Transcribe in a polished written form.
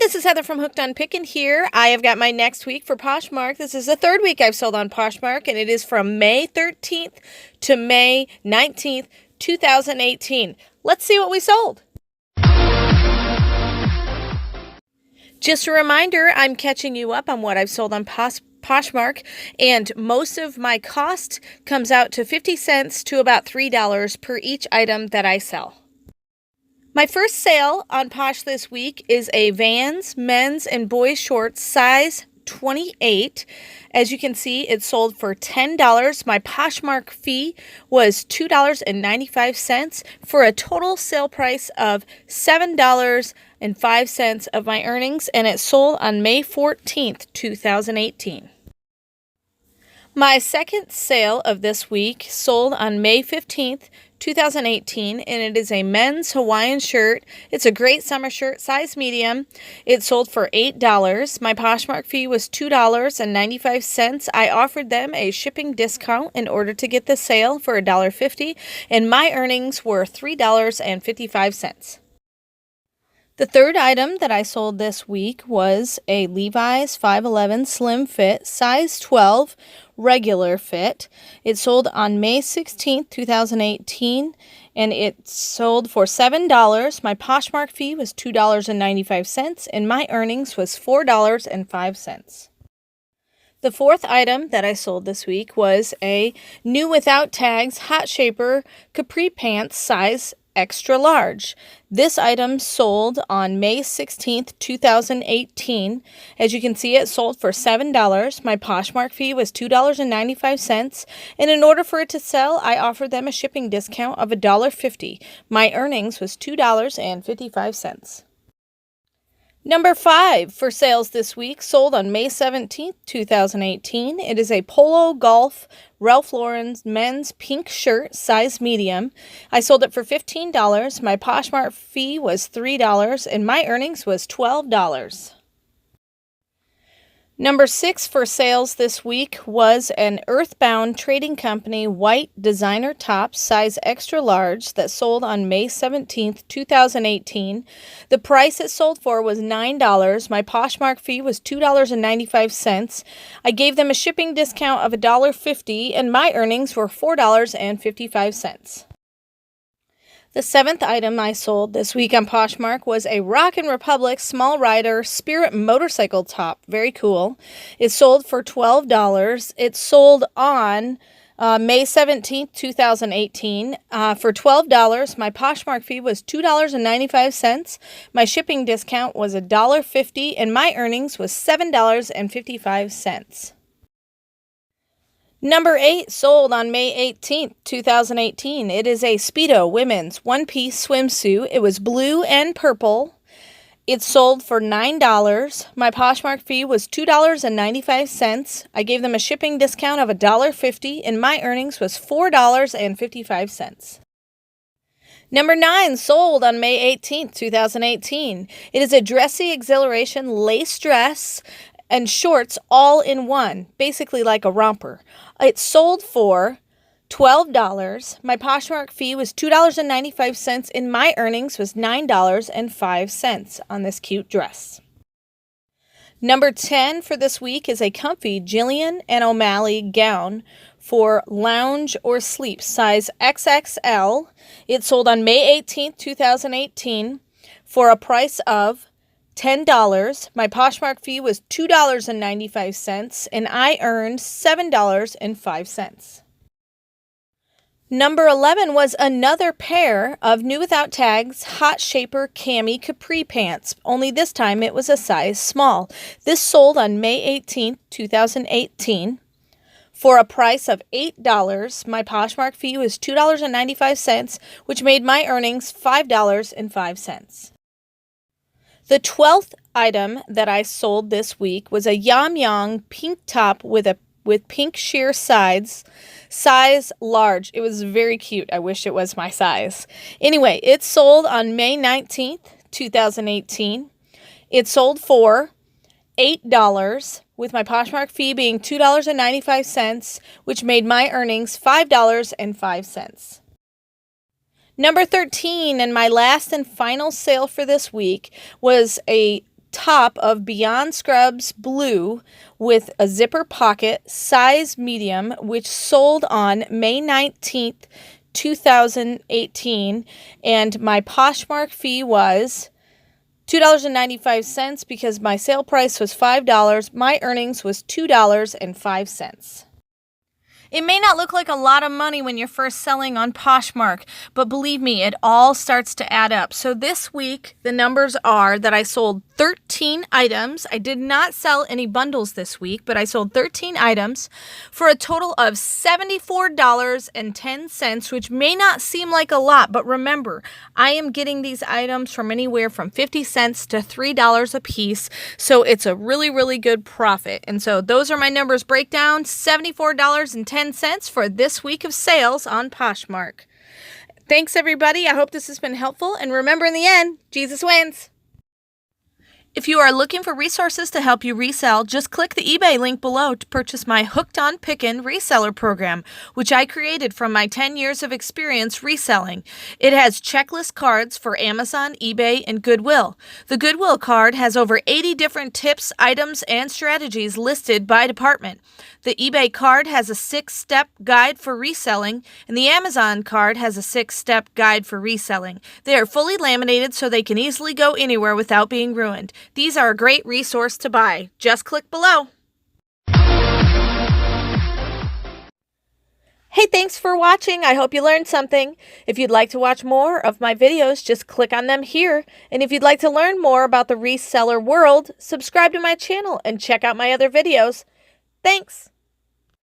this is Heather from Hooked on Pickin here. I have got my next week for Poshmark. This is the third week I've sold on Poshmark, and it is from May 13th to May 19th, 2018. Let's see what we sold. Just a reminder, I'm catching you up on what I've sold on Poshmark, and most of my cost comes out to 50 cents to about $3 per each item that I sell. My first sale on Posh this week is a Vans men's and boys shorts size 28. As you can see, it sold for $10. My Poshmark fee was $2.95 for a total sale price of $7.05 of my earnings, and it sold on May 14th, 2018. My second sale of this week sold on May 15th, 2018, and it is a men's Hawaiian shirt. It's a great summer shirt, size medium. It sold for $8. My Poshmark fee was $2.95. I offered them a shipping discount in order to get the sale for $1.50, and my earnings were $3.55. The third item that I sold this week was a Levi's 511 Slim Fit, size 12, regular fit. It sold on May 16th, 2018, and it sold for $7. My Poshmark fee was $2.95, and my earnings was $4.05. The fourth item that I sold this week was a new without tags hot shaper capri pants, size extra large. This item sold on May 16th, 2018. As you can see, it sold for $7. My Poshmark fee was $2.95, and in order for it to sell, I offered them a shipping discount of $1.50. My earnings was $2.55. Number 5 for sales this week sold on May 17th, 2018. It is a Polo Golf Ralph Lauren's men's pink shirt, size medium. I sold it for $15. My Poshmark fee was $3, and my earnings was $12. Number 6 for sales this week was an Earthbound Trading Company white designer top, size extra large, that sold on May 17th, 2018. The price it sold for was $9. My Poshmark fee was $2.95. I gave them a shipping discount of $1.50, and my earnings were $4.55. The seventh item I sold this week on Poshmark was a Rockin' Republic Small Rider Spirit motorcycle top. Very cool. It sold for $12. It sold on May 17th, 2018. For $12, my Poshmark fee was $2.95. My shipping discount was $1.50, and my earnings was $7.55. Number 8 sold on May 18th, 2018. It is a Speedo women's one-piece swimsuit. It was blue and purple. It sold for $9. My Poshmark fee was $2.95. I gave them a shipping discount of $1.50, and my earnings was $4.55. Number 9 sold on May 18th, 2018. It is a dressy exhilaration lace dress and shorts all in one, basically like a romper. It sold for $12. My Poshmark fee was $2.95, and my earnings was $9.05 on this cute dress. Number 10 for this week is a comfy Gillian and OMalley gown for lounge or sleep, size XXL. It sold on May 18th, 2018 for a price of $10. My Poshmark fee was $2.95, and I earned $7.05. Number 11 was another pair of new without tags hot shaper Cami capri pants, only this time it was a size small. This sold on May 18th, 2018 for a price of $8. My Poshmark fee was $2.95, which made my earnings $5.05. The 12th item that I sold this week was a Yam Yang pink top with pink sheer sides, size large. It was very cute. I wish it was my size. Anyway, it sold on May 19th, 2018. It sold for $8, with my Poshmark fee being $2.95, which made my earnings $5.05. Number 13, and my last and final sale for this week, was a top of Beyond Scrubs Blue with a zipper pocket, size medium, which sold on May 19th, 2018, and my Poshmark fee was $2.95 because my sale price was $5. My earnings was $2.05. It may not look like a lot of money when you're first selling on Poshmark, but believe me, it all starts to add up. So this week, the numbers are that I sold 13 items. I did not sell any bundles this week, but I sold 13 items for a total of $74.10, which may not seem like a lot, but remember, I am getting these items from anywhere from 50 cents to $3 a piece, so it's a really, really good profit. And so those are my numbers breakdown, $74.10 for this week of sales on Poshmark. Thanks, everybody. I hope this has been helpful. And remember, in the end, Jesus wins. If you are looking for resources to help you resell, just click the eBay link below to purchase my Hooked on Pickin Reseller program, which I created from my 10 years of experience reselling. It has checklist cards for Amazon, eBay, and Goodwill. The Goodwill card has over 80 different tips, items, and strategies listed by department. The eBay card has a 6-step guide for reselling, and the Amazon card has a 6-step guide for reselling. They are fully laminated so they can easily go anywhere without being ruined. These are a great resource to buy. Just click below. Hey, thanks for watching. I hope you learned something. If you'd like to watch more of my videos, just click on them here. And if you'd like to learn more about the reseller world, subscribe to my channel and check out my other videos. Thanks.